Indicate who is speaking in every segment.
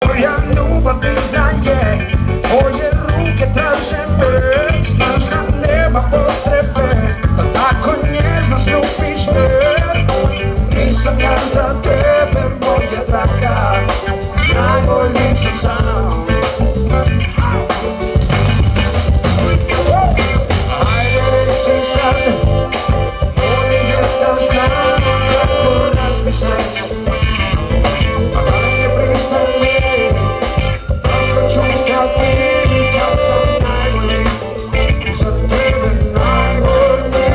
Speaker 1: Tvoja ljubav divna je, tvoje ruke traže me. Znaš da nema potrebe da tako nježno štupiš me. Nisam ja za tebe, moja draga, najbolji sam sam. Ajde reci sad, bolje je da znam kako razmišljaš. A ne pristaje, zašto ću kad ti kad sam najbolji, za tebe najbolji.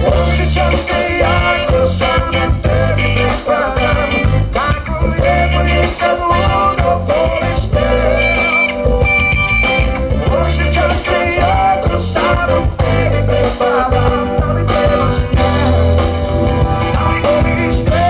Speaker 1: Osjećam te jako, samo tebi pripadam. Kako lijepo je kad ludo voliš me. Osjećam te jako, samo tebi pripadam. Da li trebaš me, da li voliš me.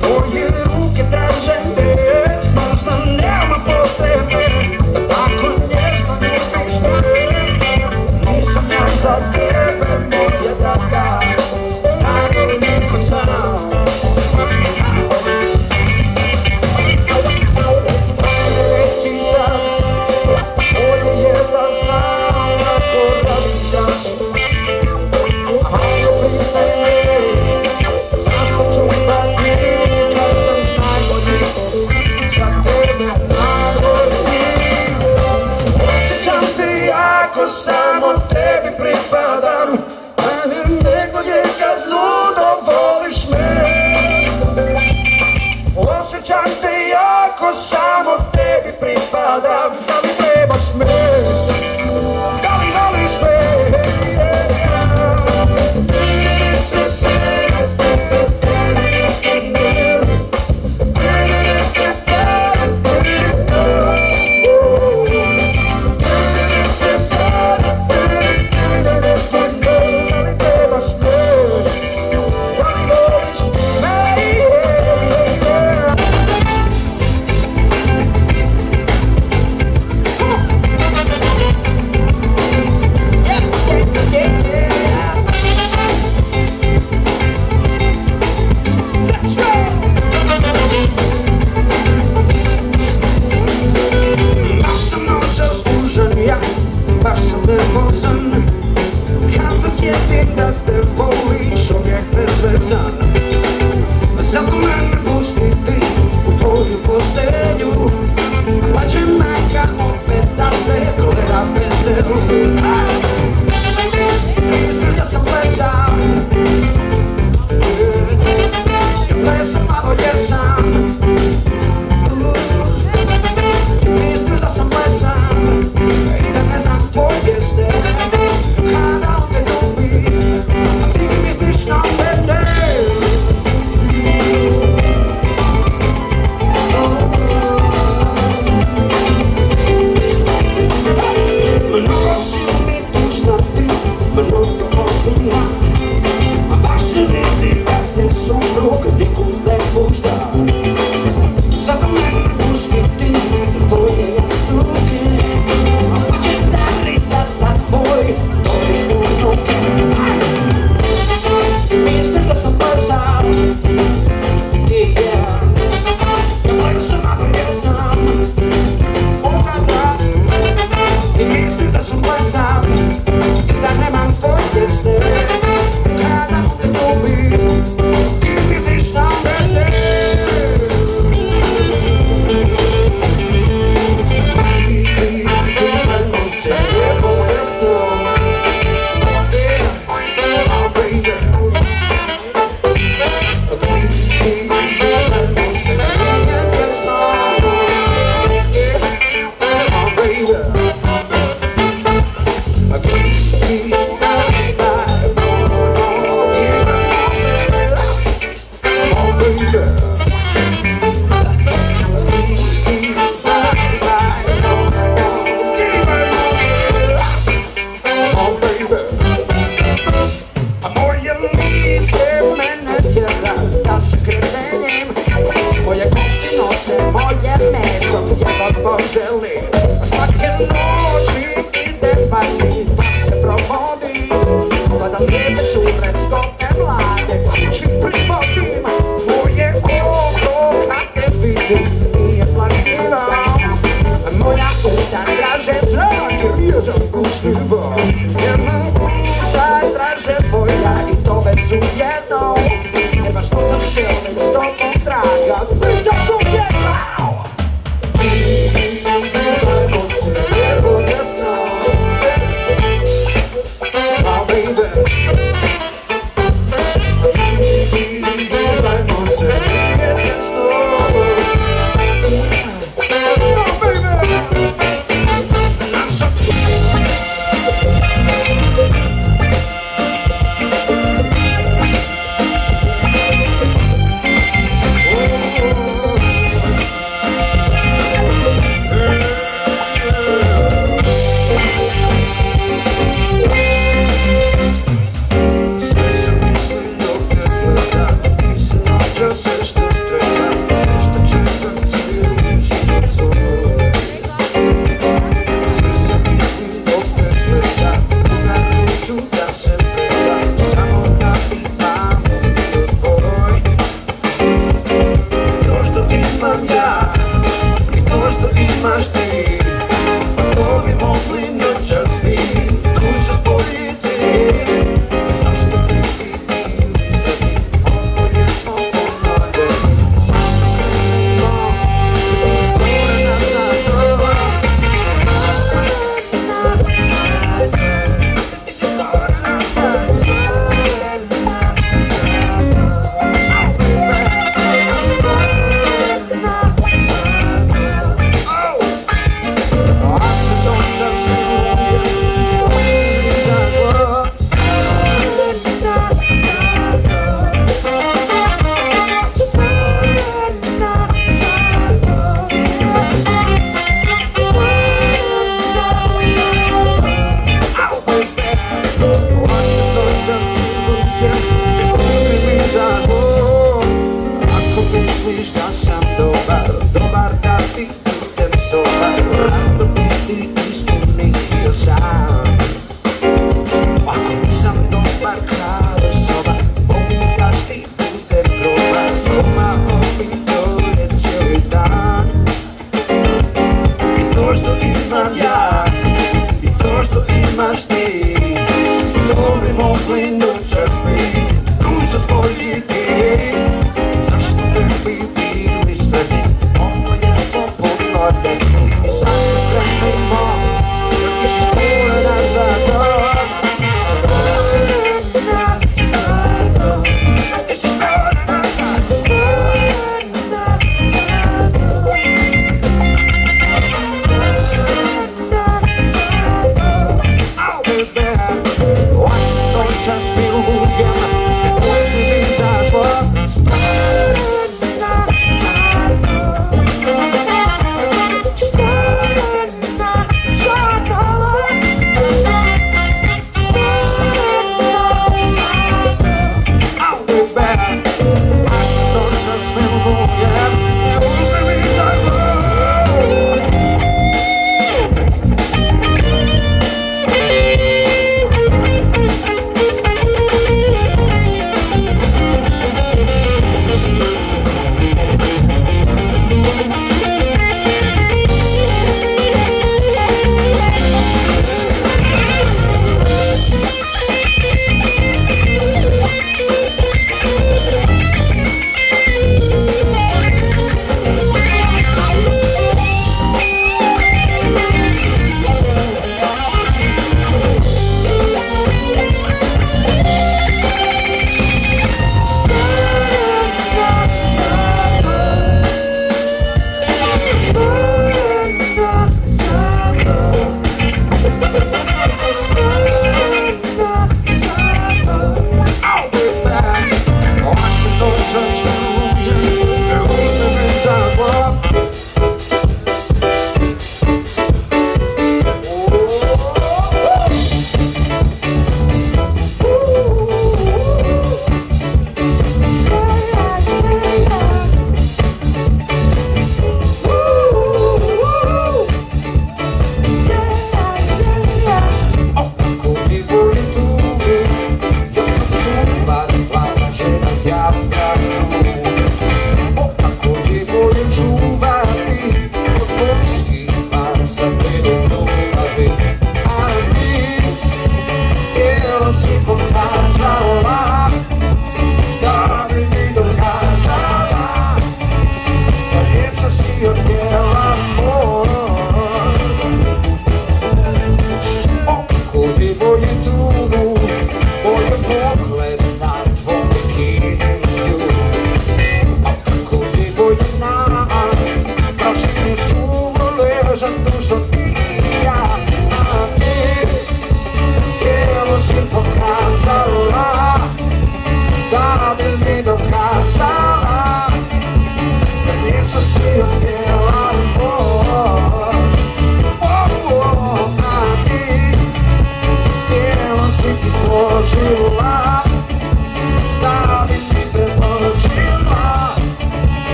Speaker 1: Tvoje ruke traže me. Znaš da nema potrebe da tako nježno ljubiš me. Nisam ja za tebe, moja draga, najbolji sam sam. Reći sad, bolje je da znam kako razmišljaš. Ajde pristaje, zašto ću da ti kad sam najbolji, za tebe najbolji. Osjećam te jako, samo tebi pripadam. A ne nego je kad ludo voliš me. Osjećam te jako, samo tebi pripadam. Da li trebaš me, da li voliš me. Baš sam nervozan kad se sjetim da te voliš uvijek bezvezan. Zato mene pusti ti u tvoju postelju. Plaće majka opet da te gleda veselu. Znaš da sam plesam, plesam malo jesam. Znaš da sam plesam i da ne znam tvoje ste. Kada on te ljubi, a ti mi misliš na mene. Mnogo si mi tužna ti, mnogo ozbiljna. A baš se vidi da te suprug nikud ne pušta. Zato mene pusti ti tvoje jastuke. Pa će stari tata tvoj dobi unuke. Misliš da sam plesam, yeah. Ja plesam, ako jesam. Odada. I misliš da sam plesam, da nemam tvoje se. Kada on te ljubi, ti misliš na mene. Idemo se lijepo desno. mogli noćasni duže spoljiti. Zašto ne bi bili sretni, ovo je slobodno dekni. Zašto krenimo, jer ti si stvorena za to.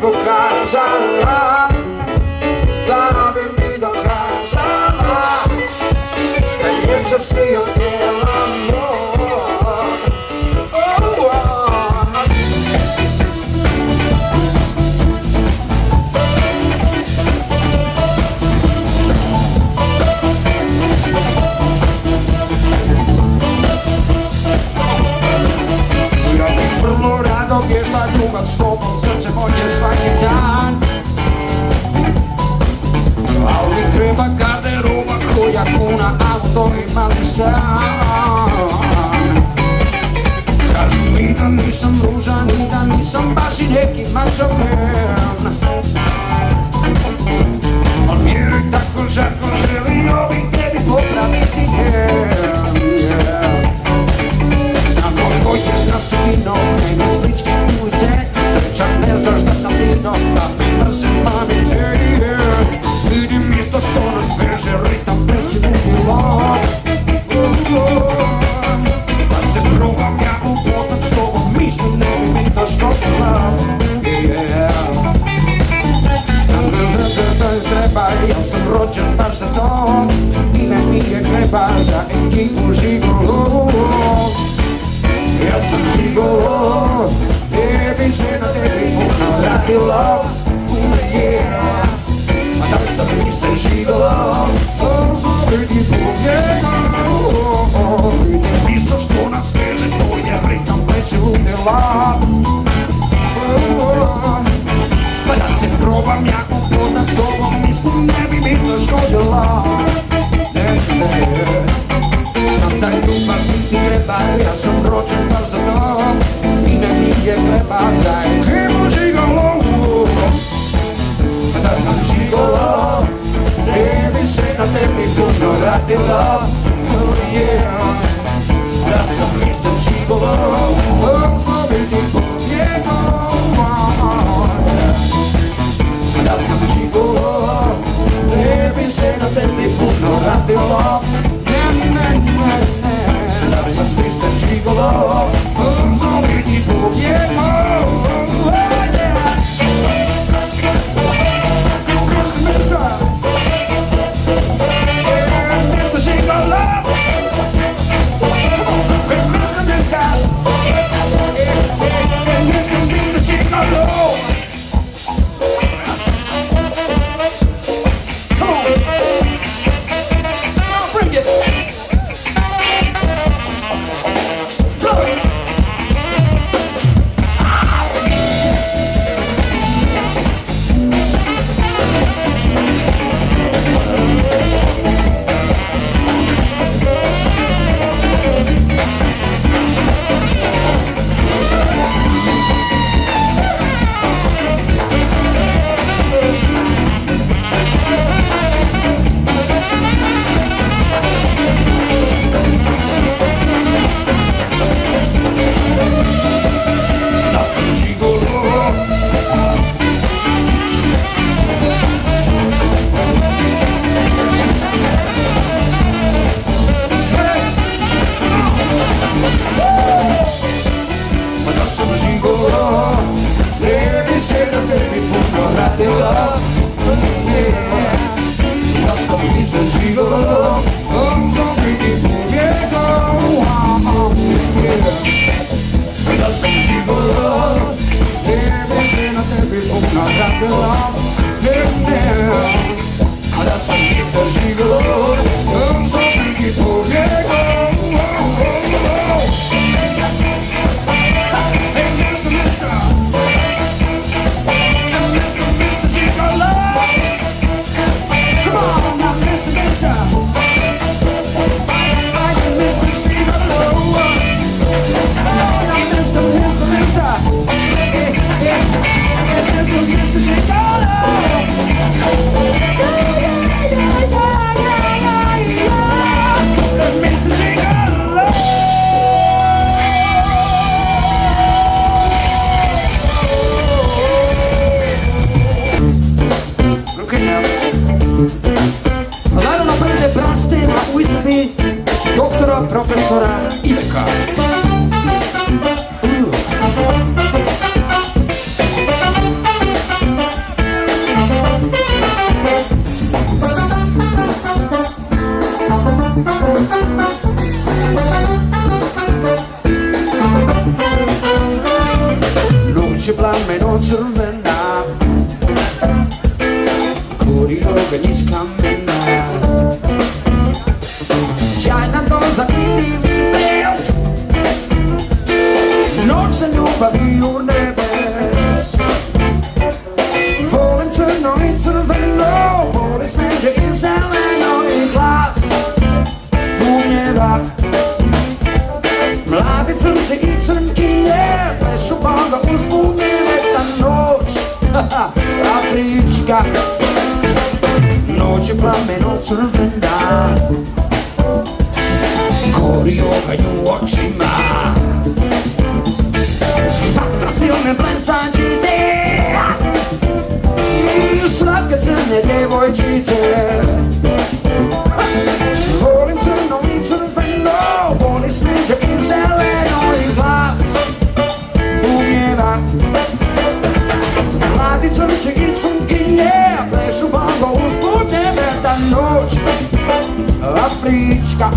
Speaker 2: pokazala, da bi mi dokazala da je si odjela moj.
Speaker 1: Ja bih vrlo rado vježba
Speaker 2: ljubav s tobom, srce moje svaki dan. Ali mi treba garderoba koja kuna, auto i mali stan. Kažu mi da nisam ružan i da nisam baš i neki macho man. Al vjeruj tako žarko želio bih tebi popraviti Znam koji će nas vino, ne spličke ulice. Srećak ne znaš da sam vino, da me mrze manice. Vidim isto što nas veže, ritam presiludilo. Da se probam ja upoznat s tobom, mislim ne bi mi to škopila. Treba, ja sam rođen baš za to i ne mi je treba za ekipu žigolo. Ja sam žigolo, ne bi se na tebi puno radilo. A da sam mister žigolo, zove ti pobjegao. Vidim isto što nas veže, to je ritam presiludila. Pa da se probam ja upoznat s tobom, mislim ne bi mi to škodila. Znam da ljubav mi ti treba, ja sam rođen baš za to i ne mi je treba za ekipu žigolo. Da sam žigolo, ne bi se na tebi puno radilo. Da sam mister žigolo, zove ti pobjegao. Da sam žigolo, ne bi se na tebi puno radilo. Da sam mister žigolo, zove ti pobjegao. Profesora Ileka. Noć je plameno crvena, gori oganj iz kamena. Sjajna doza vidim ples, noć za ljubavi u nebe. crne djevojčice. Volim crno i crveno, voli smeđe i zeleno i glas bubnjeva. Mladi crnci i crnkinje plešu bongo usput nebe, ta noć afrička.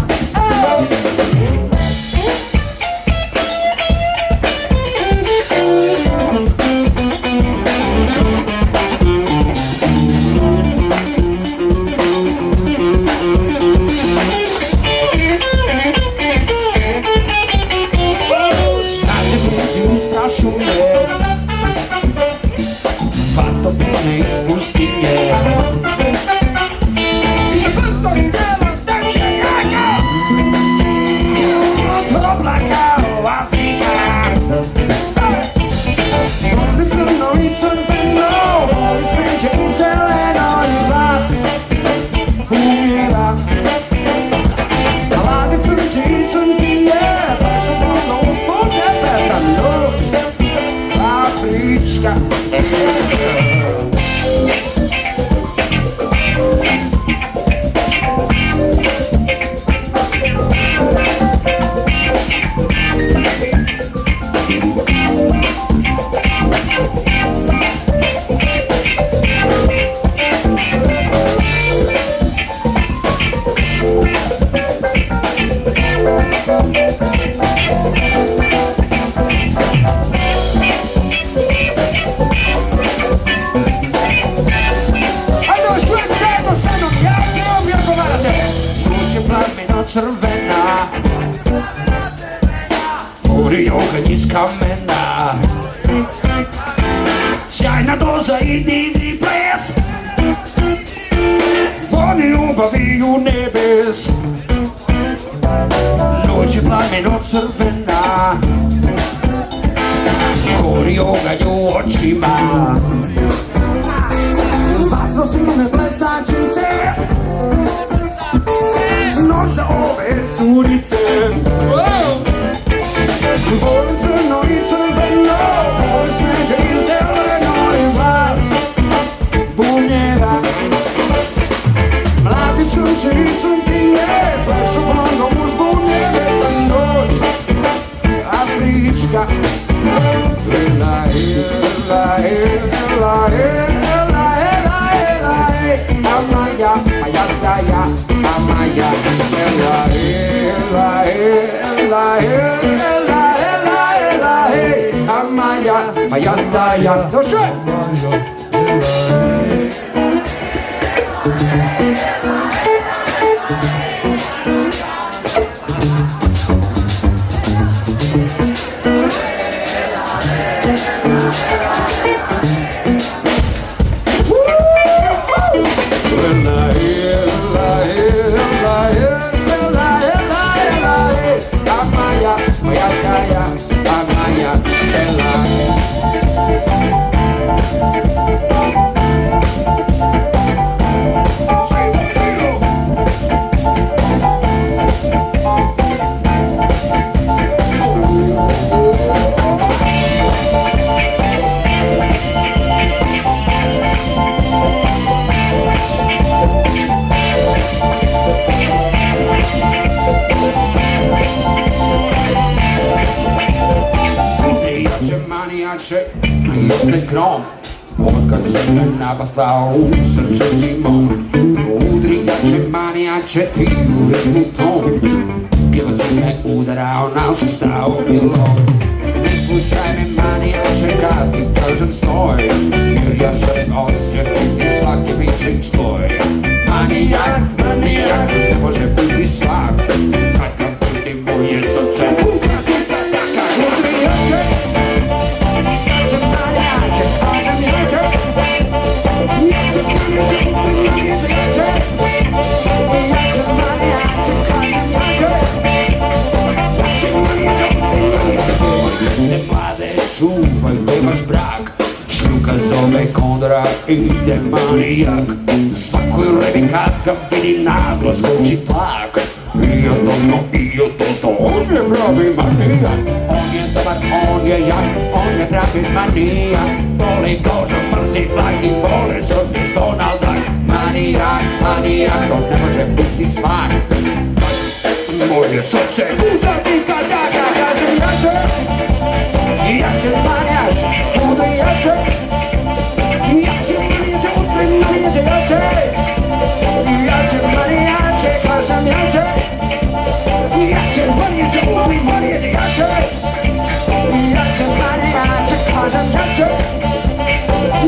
Speaker 2: Fatto bene iz pustinje. I vrto tijelo tečenjaka oblaka u Afrika. Voli crno i crveno, voli smeđe i zeleno i glas umjeva. Mladi crnci i crnkinje plešu bongo usput nebe, ta noć afrička. Crvena, puri oganj iz kamena, sjajna doza i divni ples, oni ljubavi u nebes. Noć je plameno crvena, gori oganj u očima, vatro silne plesačice, noć za ove curice. Volim crno i crveno, volim smeđe i zeleno i glas bubnjeva. Mladi crnci i crnkinje plešu bongo uz bubnjeve, ta noć afrička. Ela, ela, ela, ela, ela, ela, Amaya, Mayataya, Amaya, ela, ela, ela, ela, ela, ela, Amaya, Mayataya. No shit. Na jednej grom, odkad se me napaslao u srcu si mom. Udrijače, manijače, ti u ritmu tom, pjevac si me udarao na stabilom. Ne slušaj me, manijače, kad ti kažem stoj, jer ja želim osjetiti svaki vičnik tvoj. Manijak, manijak, ne može biti svak, kad vidi moje srce. Udrijače, čuvaj, nemaš brak. Šljuka zove kondora, ide manijak. Svakoj revi kad ga vidi naglo skoči tlak. I odnosno, on je pravi manijak. On je dobar, on je jak, on je pravi manijak. Voli kožu, mrzi flak i voli crtiš Donald Duck. manijak, manijak, to ne može biti svak. Moje srce kuca ti kad ja kažem jače, jače manijače, bude jače, jače manijače, bude manijače, jače, jače manijače, kažem jače, jače manijače, bude manijače, jače, jače manijače, kažem jače,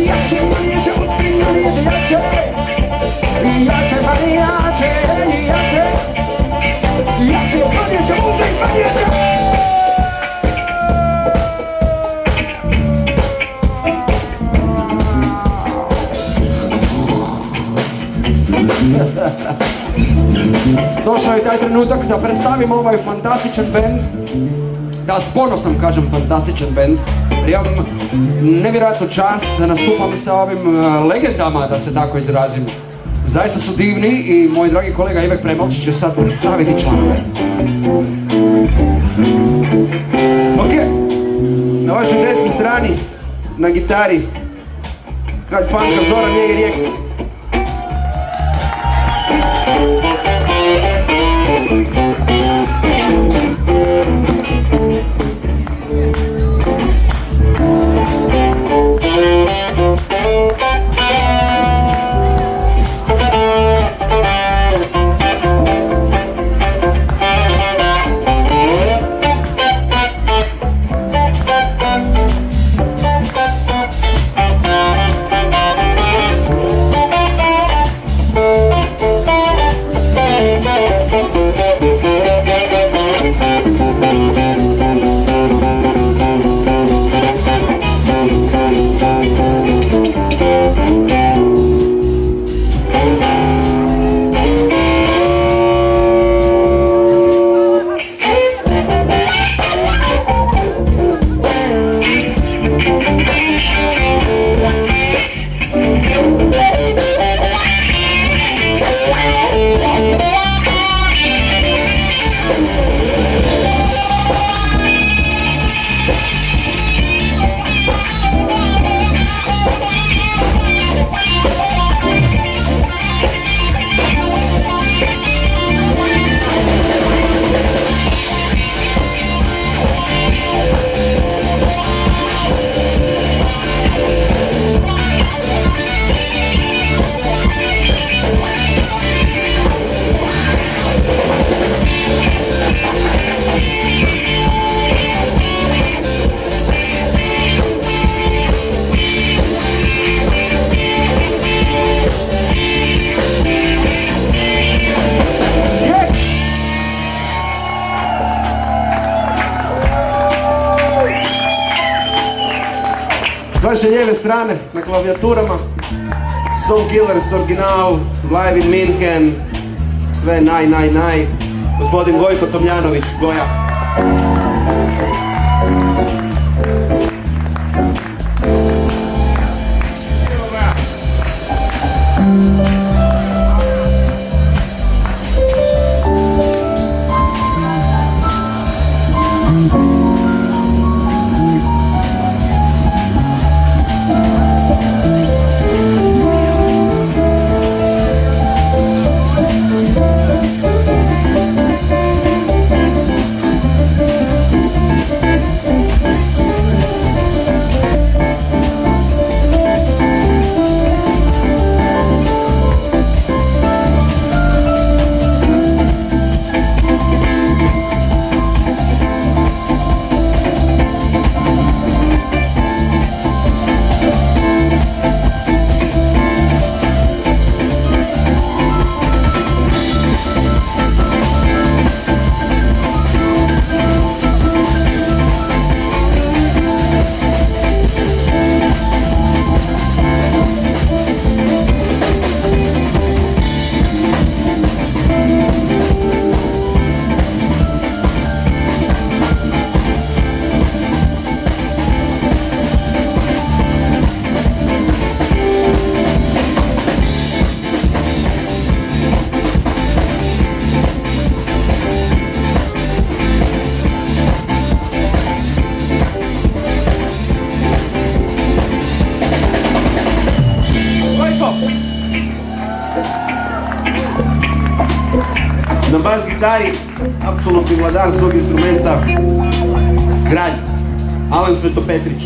Speaker 2: jače manijače, bude manijače, jače, jače manijače, jače. Jače, manijače, bude manijače! Došao je taj trenutak da predstavim ovaj fantastičan band, da s ponosom kažem fantastičan band, jer imam nevjerojatnu čast da nastupam sa ovim legendama, da se tako izrazim. Zaista su divni i moj dragi kolega Ivek Premolčić će sad predstaviti članove.
Speaker 3: Ok, na vašoj desnoj strani, na gitari, kralj panka Zoran Jeger X. S vaše lijeve strane, na klavijaturama, Song Killers original, live in München, sve naj, gospodin Gojko Tomljanović, Goja. gitari, apsolutni vladar svog instrumenta, kralj, Alen Svetopetrić.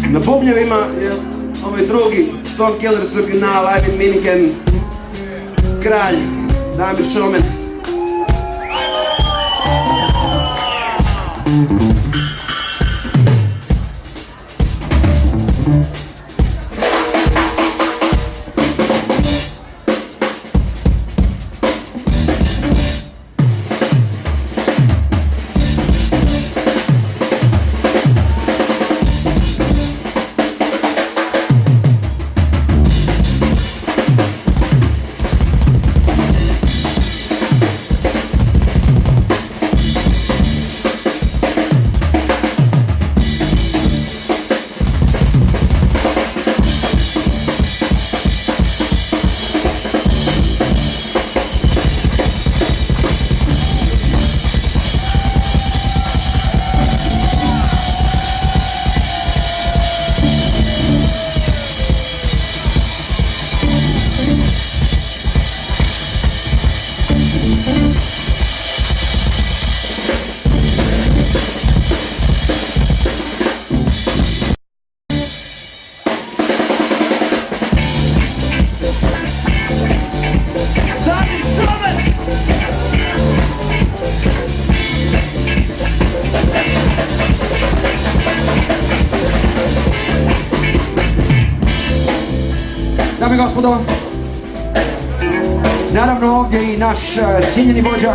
Speaker 3: Na bubnjevima je ovaj drugi Song Killers original, Live in Minken, kralj Damir Šomen.
Speaker 2: Dame i gospodo, naravno ovdje i naš cijenjeni vođa,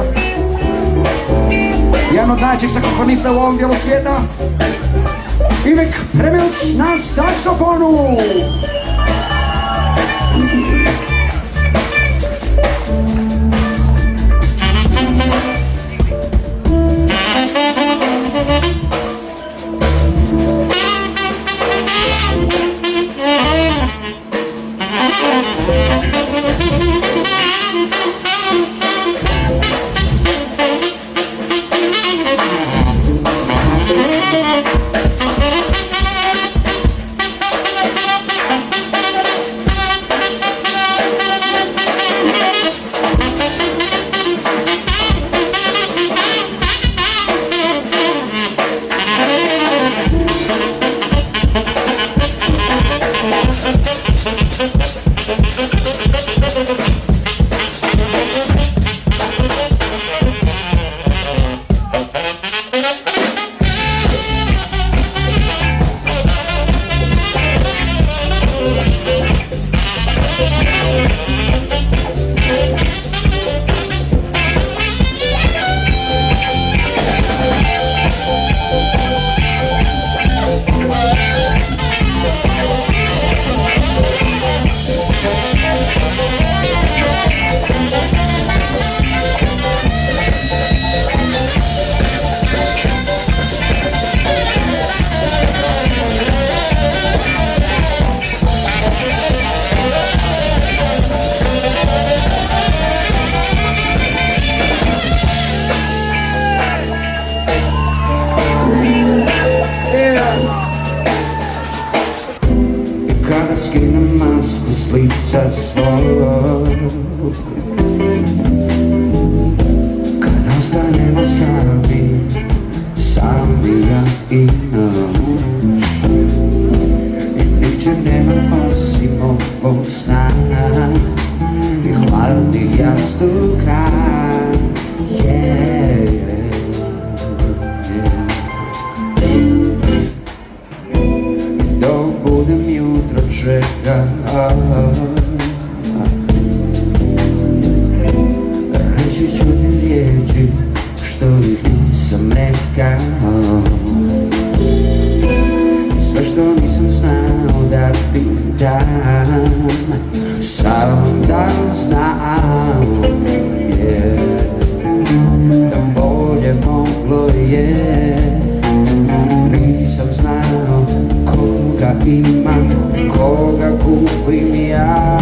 Speaker 2: jedan od najjačih saksofonista u ovom dijelu svijeta, Ivek Remilić na saksofonu. skinem masku s lica svog. Kad ostanemo sami, sami ja i noć, i ničeg nema osim ovog sna i hladnih jastuka. Dok budem jutro čekao, reći ću ti riječi što ih nisam rekao, i sve što nisam znao da ti dam, sam dan znam. Da bolje moglo je, nisam znao koga imam, koga gubim ja.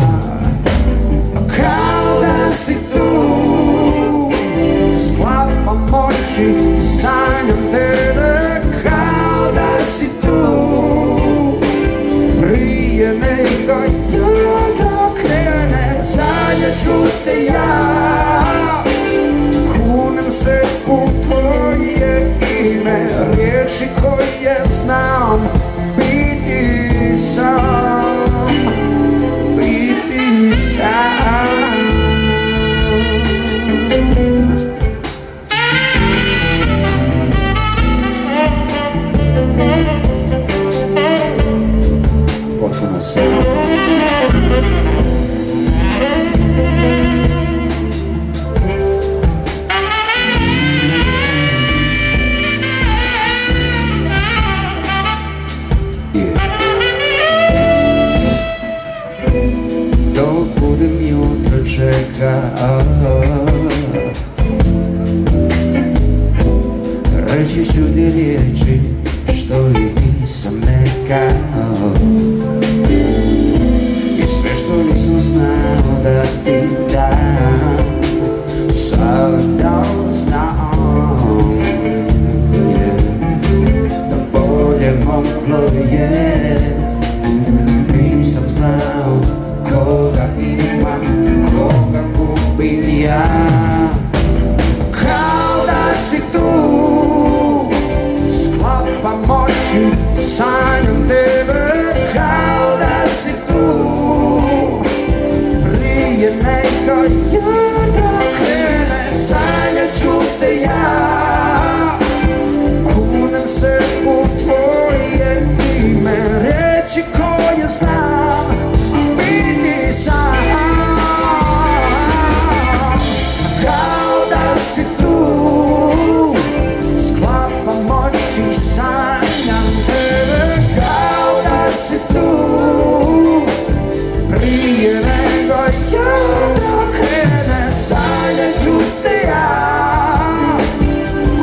Speaker 2: Kao da si tu, sklapam oči, sanjam tebe. Kao da si tu, prije nego jutro krene, sanjat ću te ja. Kunem se u tvoje ime, riječi koje znam, biti sam, biti sam. Potpuno sam. Reći ću ti riječi što ih nisam rekao, i sve što nisam znao da ti dam, sada znam. Da bolje moglo je, nisam znao koga imam, koga gubim ja. Kao da si tu, sklapam oči, sanjam tebe. Kao da si tu, prije nego jutro krene, sanjat ću te ja. Kunem se u tvoje ime, reći koje znam, biti sam. Kao da si tu, sklapam oči, sanjam tebe. Kao da si tu, prije nego jutro krene, sanjat ću te ja.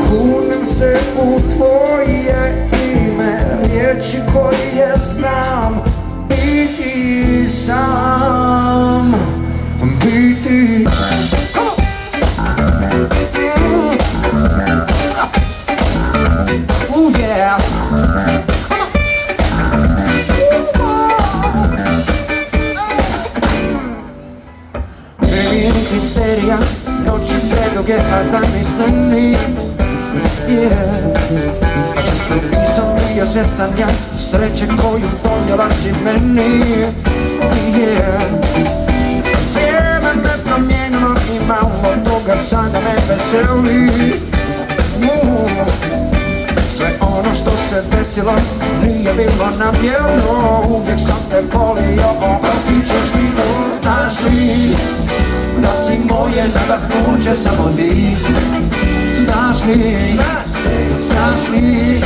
Speaker 2: Kunem se u tvoje ime, riječi koje znam, biti sam, biti. Oh yeah. Baby, histerija, noći preduge, a da mi stani. Yeah. A često nisam bio svjestan ja sreće koju donijela si meni. Yeah. Vrijeme me promijenilo i malo toga sada me veseli. Sve ono što se desilo nije bilo namjerno, uvijek sam te volio, oprostit ćeš mi to, znaš li da si moje nadahnuće samo ti. Znaš li, znaš li,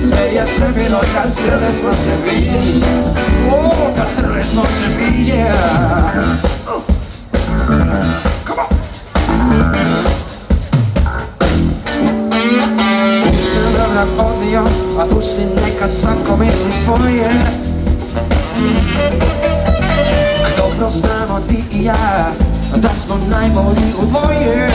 Speaker 2: sve je sve bilo kad sreli smo se mi. Kad sreli smo se mi, yeah. Come on. Mrak odnio, a pusti neka svako misli svoje. Dobro znamo ti i ja da smo najbolji u dvoje.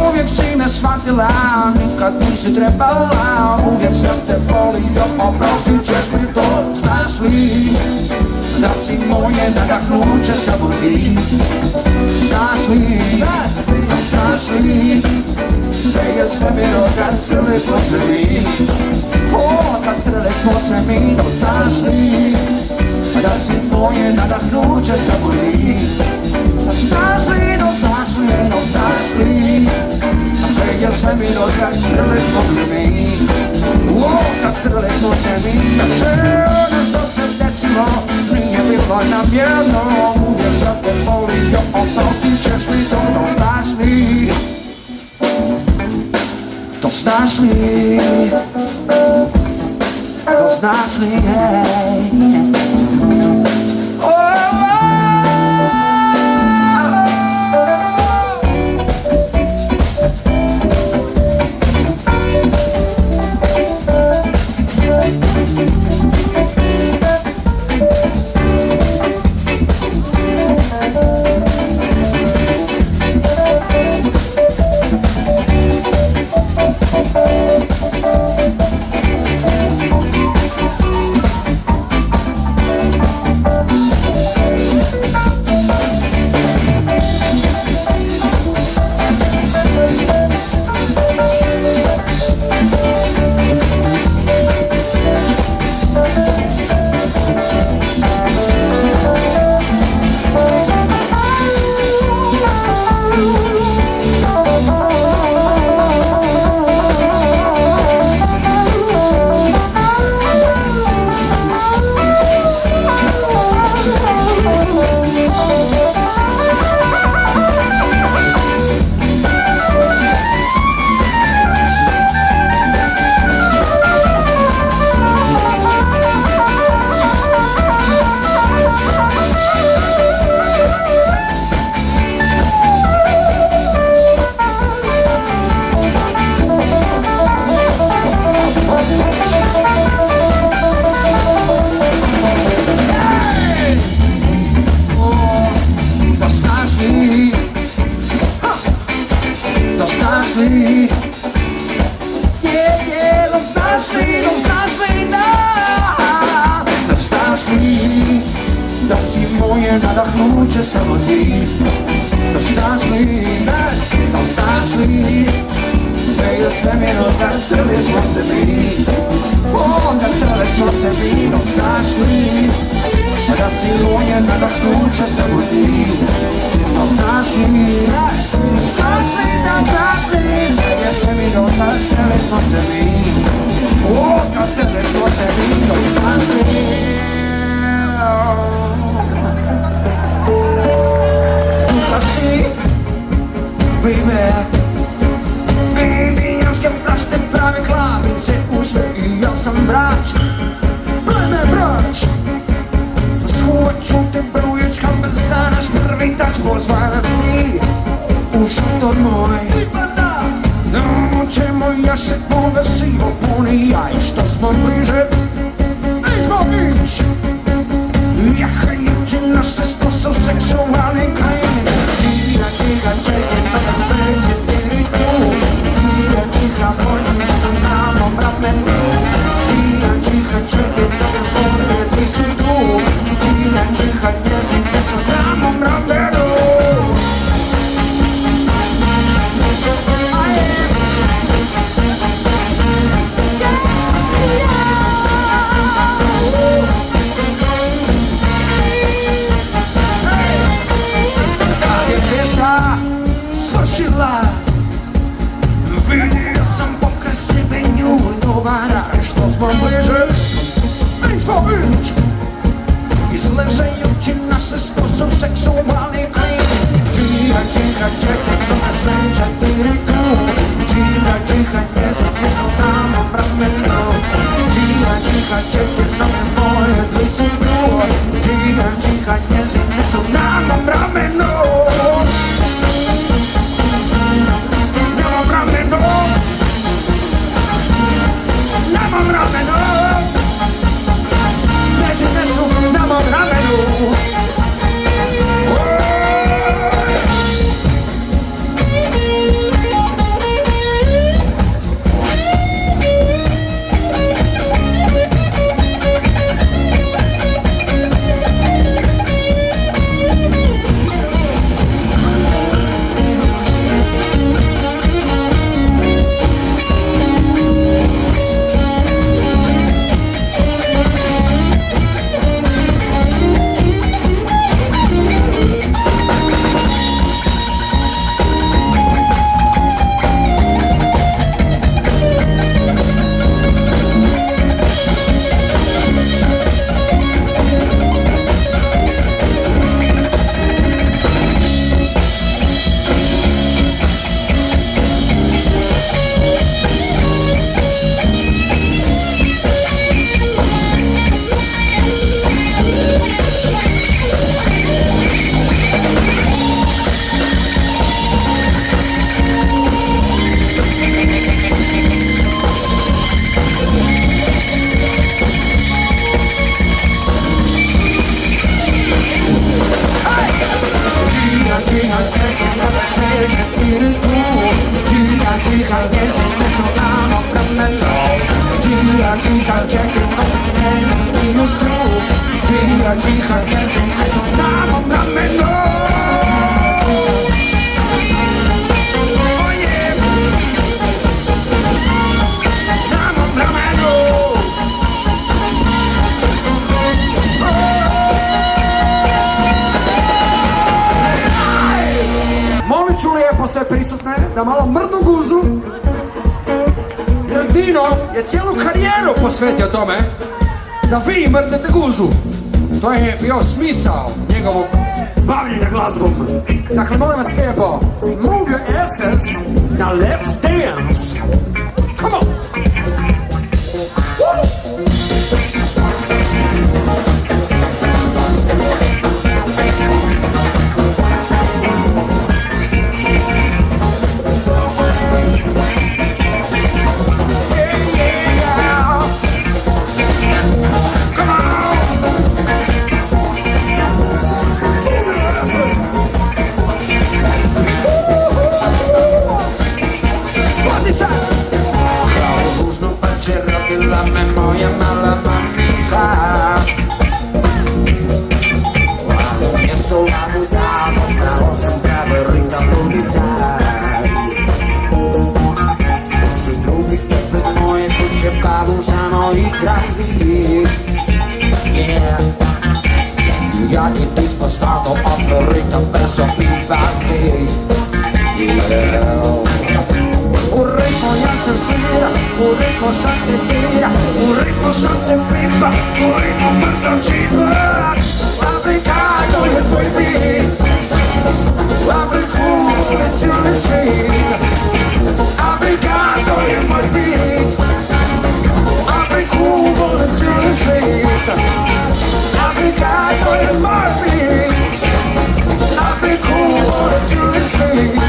Speaker 2: Uvijek si me shvatila, nikad nisi trebala. Uvijek sam te volio, oprostit ću kažeš mi to, znaš li da si moje nadahnuće samo ti. Znaš li, znaš li, sve je svemiro kad sreli smo se mi. Kad sreli smo se mi, no znaš li da si moje nadahnuće samo ti. Znaš li, no znaš li, no znaš li, sve je svemiro kad sreli smo se mi. Kad sreli smo se mi, sve ono što se desilo nije bilo namjerno. Uvijek sam te volio, oprostit ćeš mi to, no znaš li, to znaš li, to znaš li, da si moje nadahnuće samo ti. Da znaš li, da znaš li, sve je svemiro kad sreli smo se mi. Kad sreli smo se mi, da znaš li, da si moje nadahnuće samo ti. Da znaš li, znaš li, da znaš li, sve je svemiro kad sreli smo se mi. Kad sreli smo se mi, da znaš li, si, baby, baby, ja skal prašte prave klavice u sve i ja sam brač, pleme brač. Skuvat ću te brujeć kao bezanaš, prvi tač pozvana si u šator moj. Ćemo jaše povesivo puni jaj, što smo bliže, nećemo ić. Jahajući naše sposob seksualni krajine. Čiha, čekaj, tada sreće bili tu. Čiha, volim sa namom ramenu. Čiha, čekaj, tada volje tvi su tu. Čiha, njezike sa namom ramenu. Svršila, vidio sam pokraj sebe nju dovara. Što smo bliže, nećemo ić. Izležajući naše sposob seksualni klin. Čiha, čiha, čekaj, to me sreća bili tu. Čiha, njezike su namom ramenu. Čiha, čekaj, to me volje tvi su tu. Čiha, njezike su namom ramenu. Namom ramenu, njezine su namom ramenu. tak čekam i jutru. Čija čiha jesam na mom ramenu.
Speaker 4: Molit ću lijepo sve prisutne da malo mrdnu guzu, jer Dino je cijelu karijeru posvetio tome da vi mrdnete guzu. To je bio smisao njegovog bavljenja glazbom. Dakle, molim vas lijepo, move your asses, now let's dance. Come on!
Speaker 2: Ja ti ispostavno otvorita preso privati.
Speaker 4: U ritmo ja sam svira, u ritmo sam te tira, u ritmo sam te pipa, u ritmo mrdam čipa. Afrikano je tvoj bit, Afriku je cijeli svit. Afrikano je moj bit, Afriku vole cijeli svit. Afrikano je moj bit, Afriku vole cijeli svit.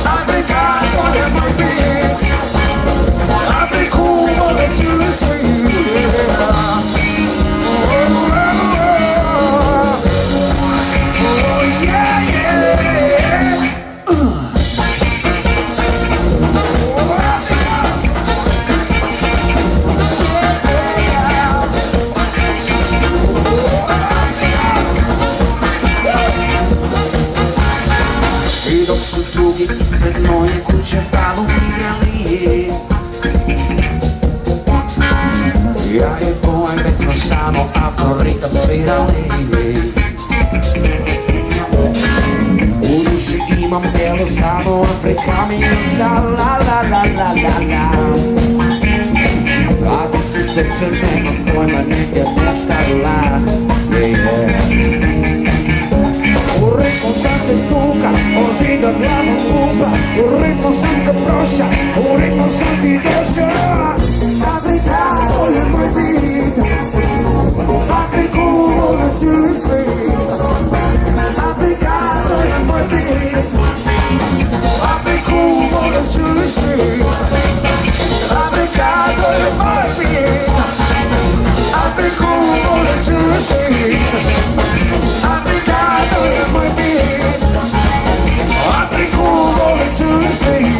Speaker 4: Afrikano je moj bit, Afriku vole cijeli svit.
Speaker 2: Dok su drugi ispred moje kuće balon igrali, ja i boj već smo samo afroritam svirali. U duši imam tijelo samo afrikanista, la la la la la la. Kako se srce nema pojma negdje nestala, u ritmu sam se tuka, o zida glavom kupa, u ritmu sam te proša, u ritmu sam ti došla. Afrikano je moj bit, Afriku vole cijeli svit. Afrikano je moj bit, Afriku vole cijeli svit. Afrikano je moj bit, Afriku vole cijeli svit. Afrikano je moj bit, Afriku vole cijeli svit.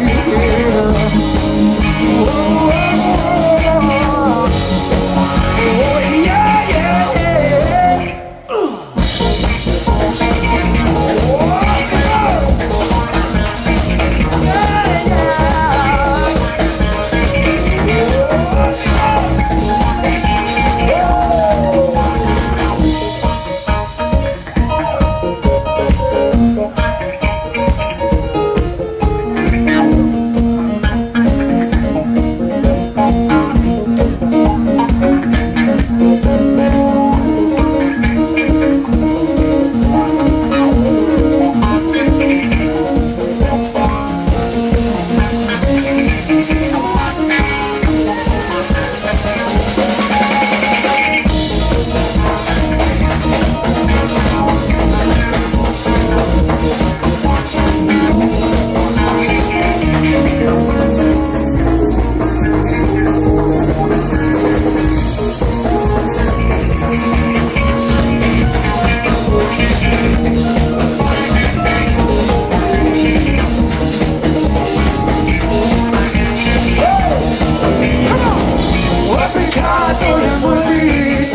Speaker 2: to je moj bit.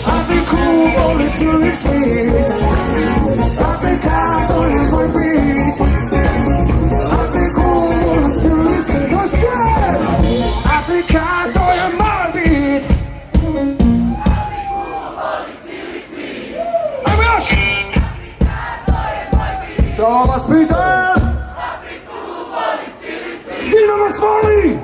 Speaker 2: Afriku voli cijeli svijet. Afrika, to je moj bit. Afriku voli cijeli svijet. Afrika, to je moj bit. Ajmo još! To vas pitam! Dinamo nas voli!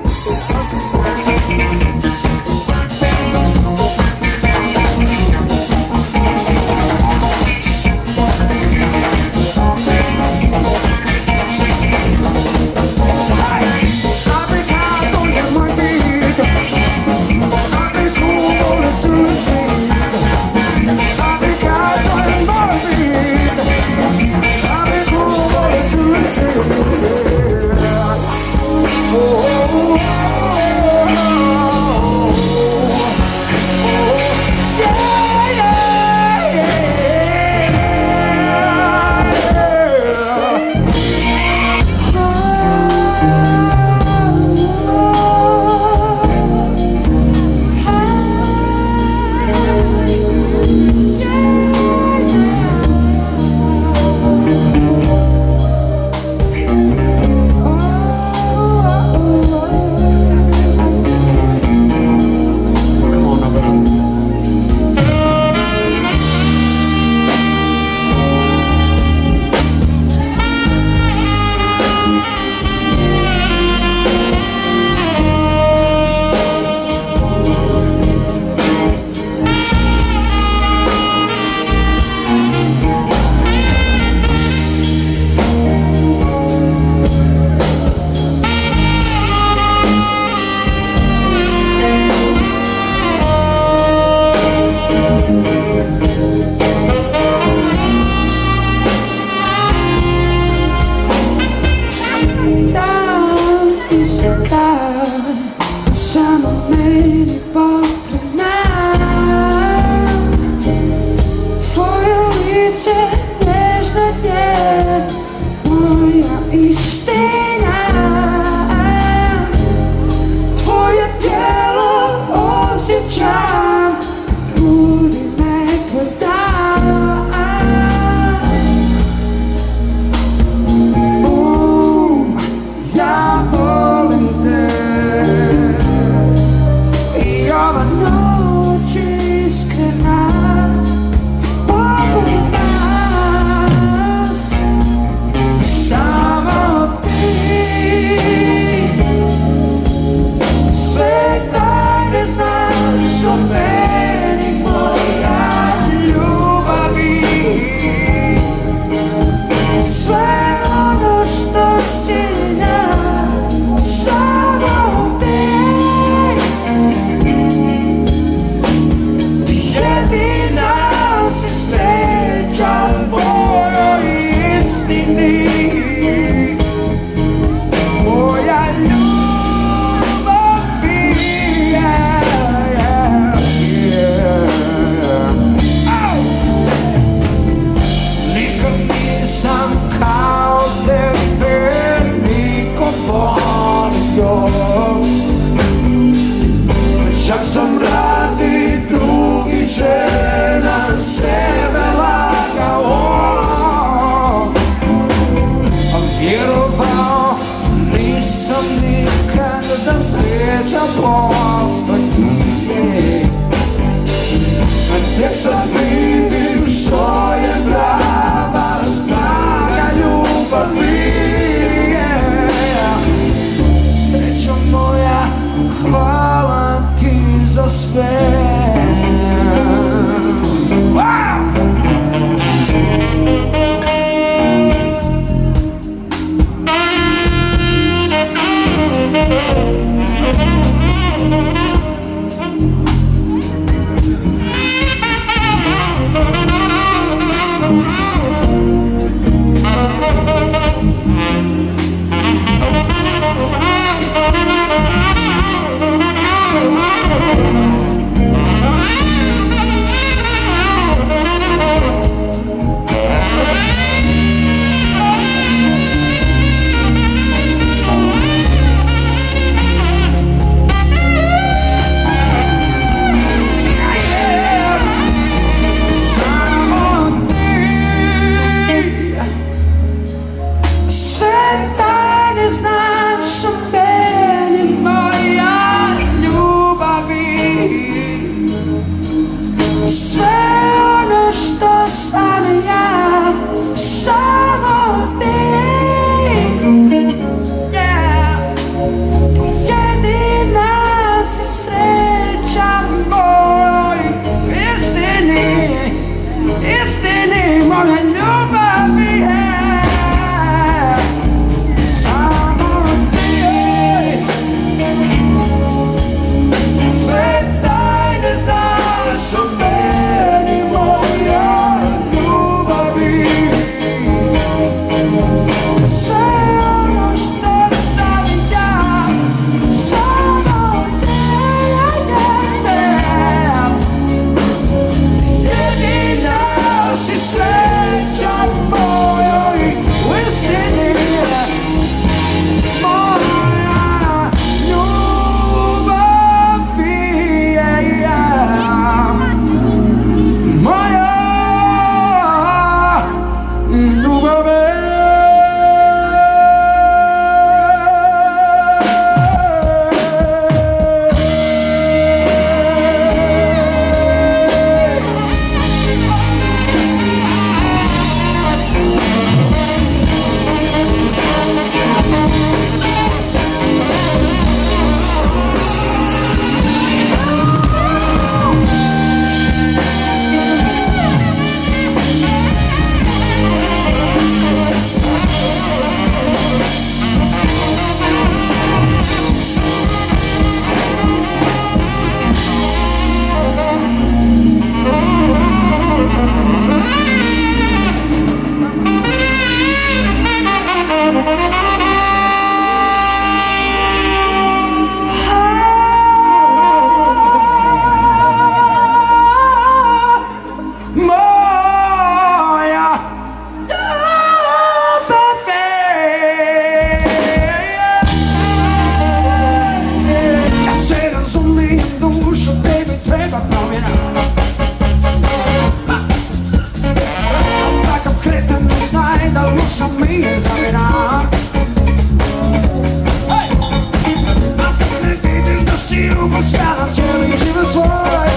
Speaker 2: cijeli život svoj.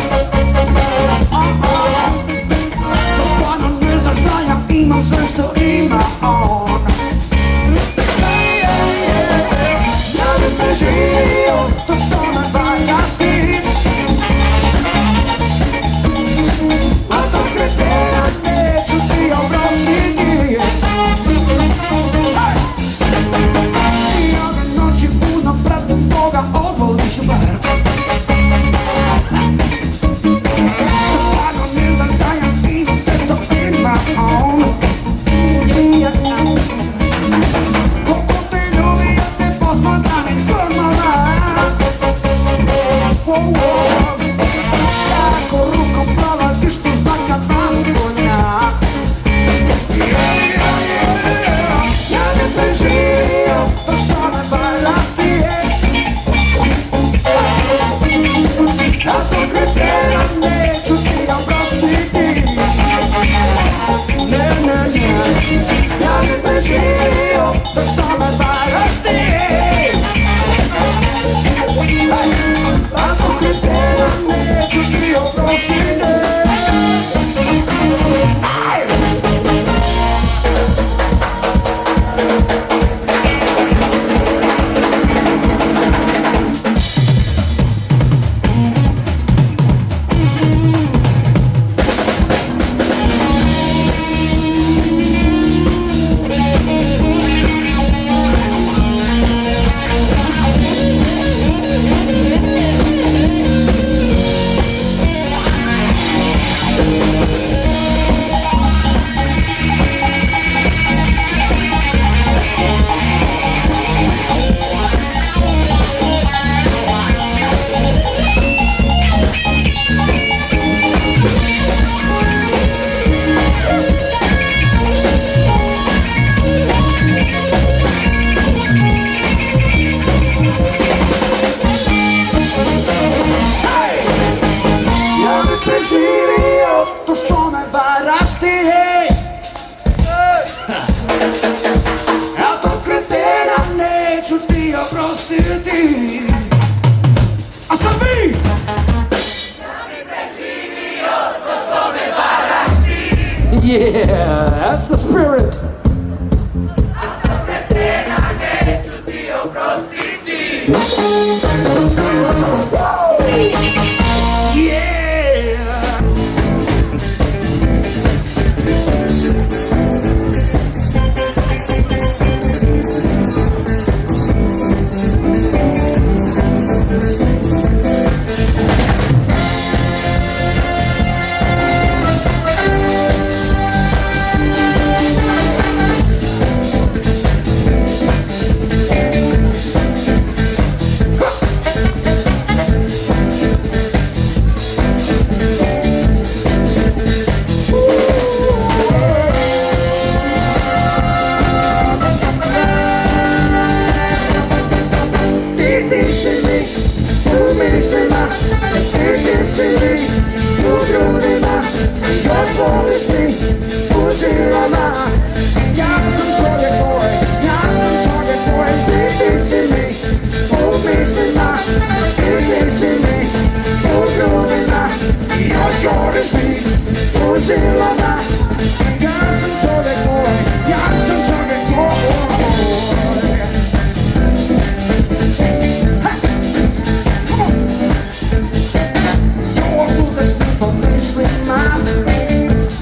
Speaker 2: Za stvarno ne znaš da ja imam sve što ima on. Ja bi preživio to što me varjaš ti, a to kretena neću ti oprostiti. I ove noći budno pratim Boga, odvoliš u bar. Stvarno ne znam da ja imam sve što ima on. Koliko te ljubi, ja te posmatram iz kormala. Kako rukom prolaziš tu znaka vam konja. Ja bi preživio to što me varaš ti. Ja to kretena neću ti oprostiti. Ne. Ja bi preživio to što me varaš ti. Ja to kretena neću ti oprostiti. Ja bi preživio to što me varaš ti. Ja to kretena neću ti oprostiti. A sad vi! Yeah, that's the spirit. Yeah.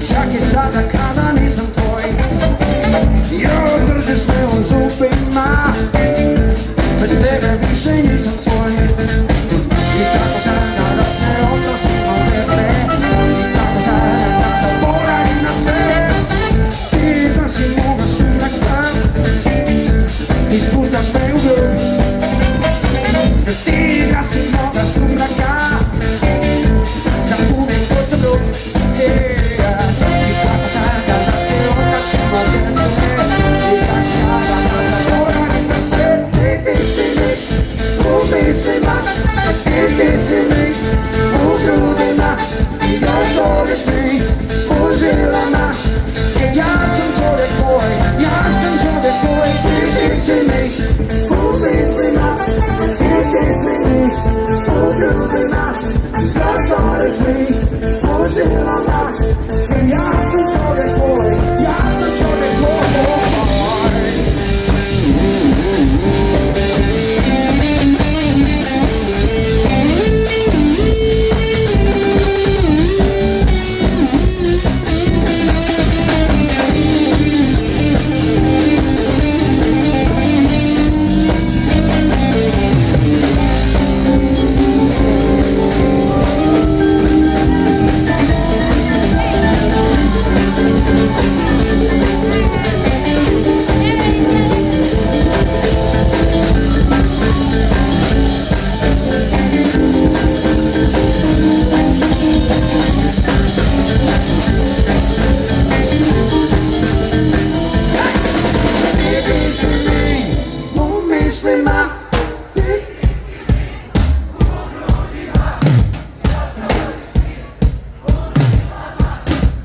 Speaker 2: Čak i sada kada nisam tvoj.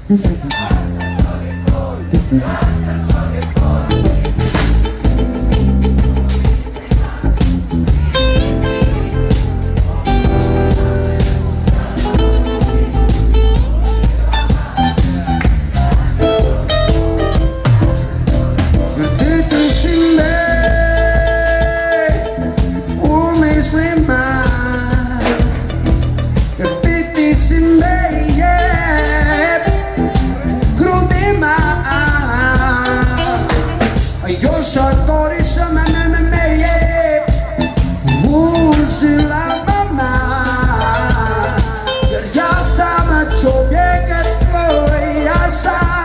Speaker 2: Ti si me u mislima, jer ti si me grudima, a još otvoriš me užila mama, jer ja sam čovjek tvoj, ja sam.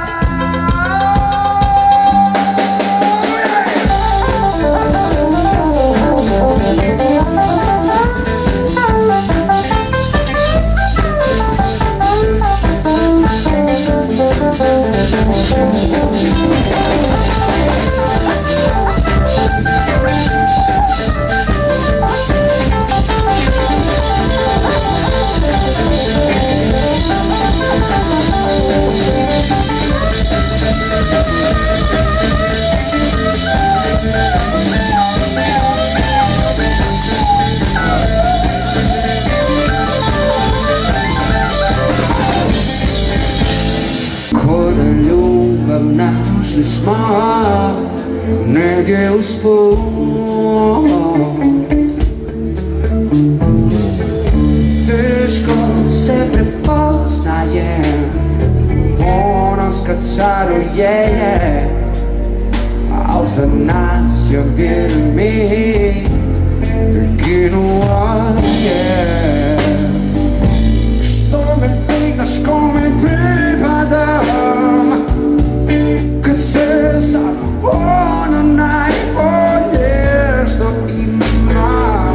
Speaker 2: Koda ljubav našli smo negdje usput, teško se prepoznaje ponos kad caruje, al za nas ja vjeruj mi ginuo je. Što me pitaš kome pripadam, kad se sad ono najbolje što imam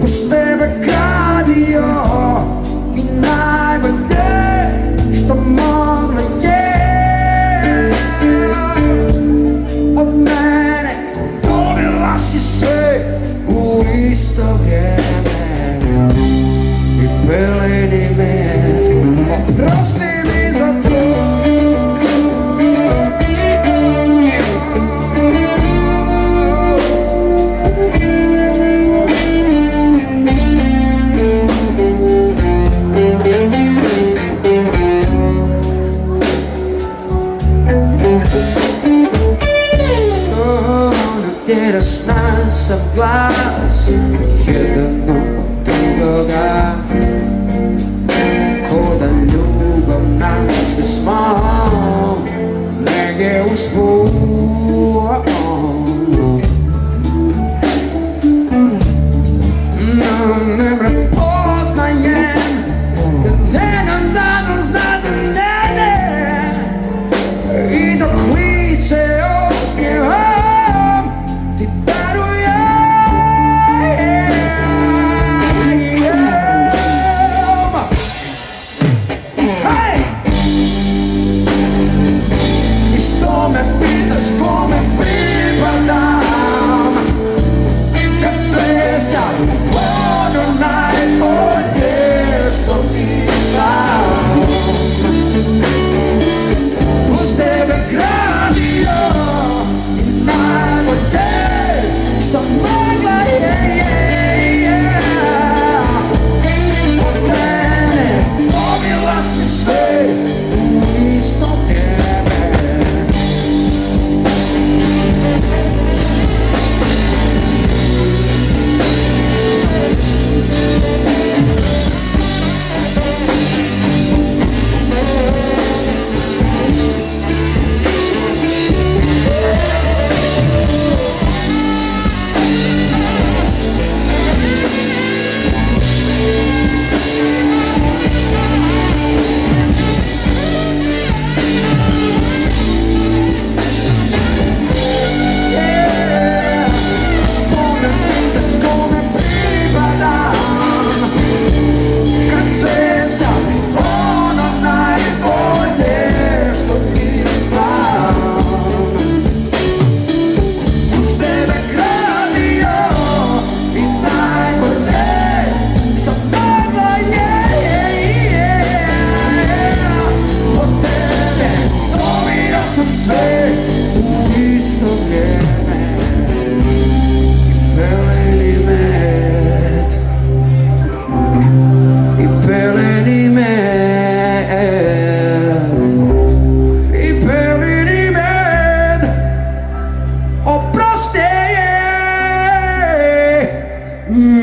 Speaker 2: uz tebe gradio i najbolje što mogla je od mene. Dovela si se u isto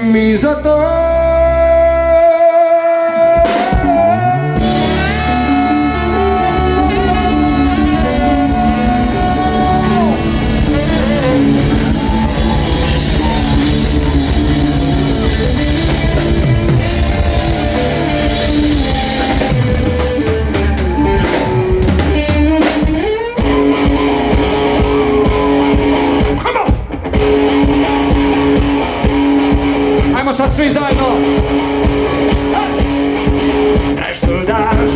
Speaker 4: mi za to. Ajmo sad svi zajedno.
Speaker 2: Nešto daš,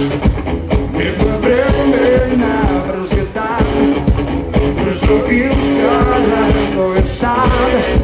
Speaker 2: nema vremena, brzo dan, brzo ilustraš, što je sad.